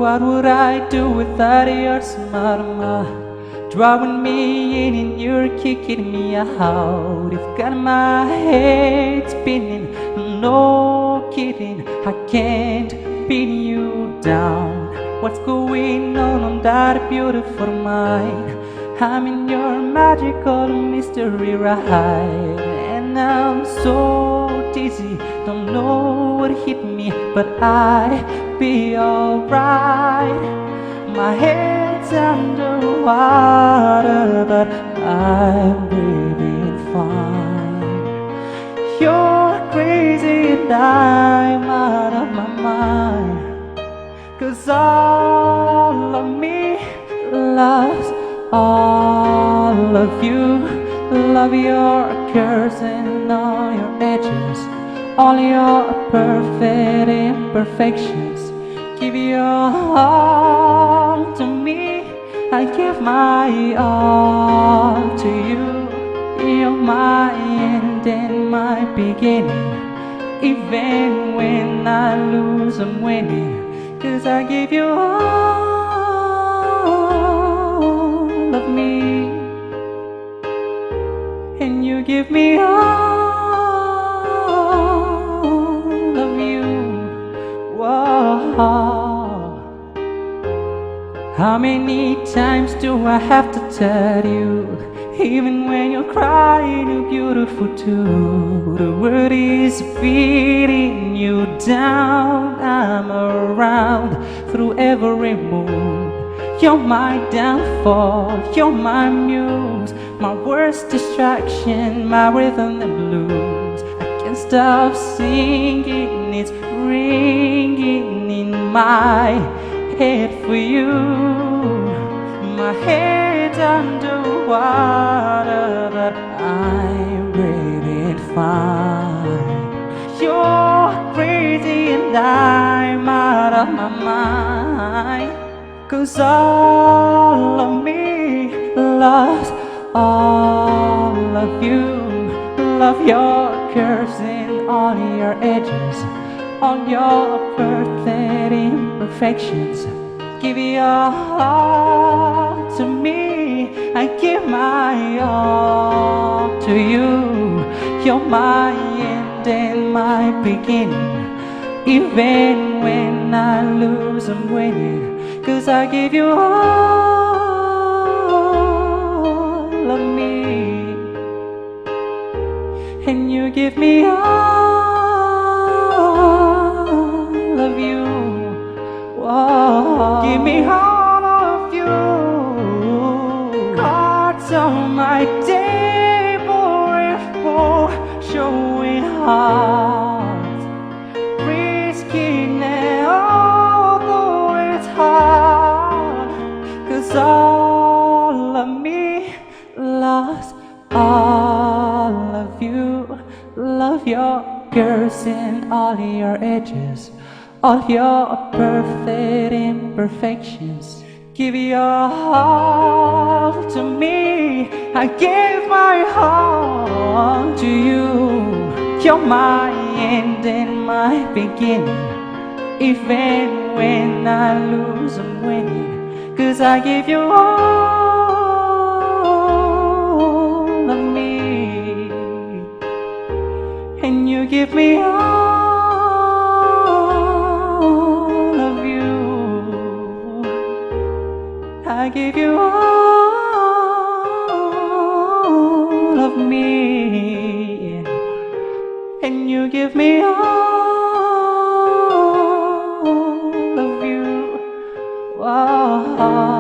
What would I do without your smile? Drawing me in and you're kicking me out. You've got my head spinning, no kidding, I can't pin you down. What's going on that beautiful mind? I'm in your magical mystery ride, and I'm so dizzy, don't know what hit me, but I'll be alright. My head's underwater, but I'm breathing fine. You're crazy and I'm out of my mind, 'cause all of me loves all of you. Love your curves and all your edges, all your perfect imperfections. Give your all to me, I give my all to you. You're my end and my beginning. Even when I lose, I'm winning, 'cause I give you all of me, and you give me all of you. Whoa. How many times do I have to tell you? Even when you're crying, you're beautiful too. The world is beating you down. I'm around through every mood. You're my downfall, you're my muse, my worst distraction, my rhythm and blues. I can't stop singing, it's ringing in my head for you. My head's underwater, but I'm breathing fine. You're crazy and I'm out of my mind, 'cause all of me loves all of you. Love your curves and all your edges, all your perfect imperfections. Give your all to me, I give my all to you. You're my end and my beginning. Even when I lose, I'm winning, 'cause I give you all of me, and you give me all of you. Whoa. Give me all of you. Cards on my table, info showing hearts, risking it although it's hard, 'cause all of me loves all of you. Love your curves and all your edges, all your perfect imperfections. Give your all to me, I give my all to you. You're my end and my beginning. Even when I lose, I'm winning, 'cause I give you all of me, and you give me all of you. I give you all of me, and you give me all of you. Whoa.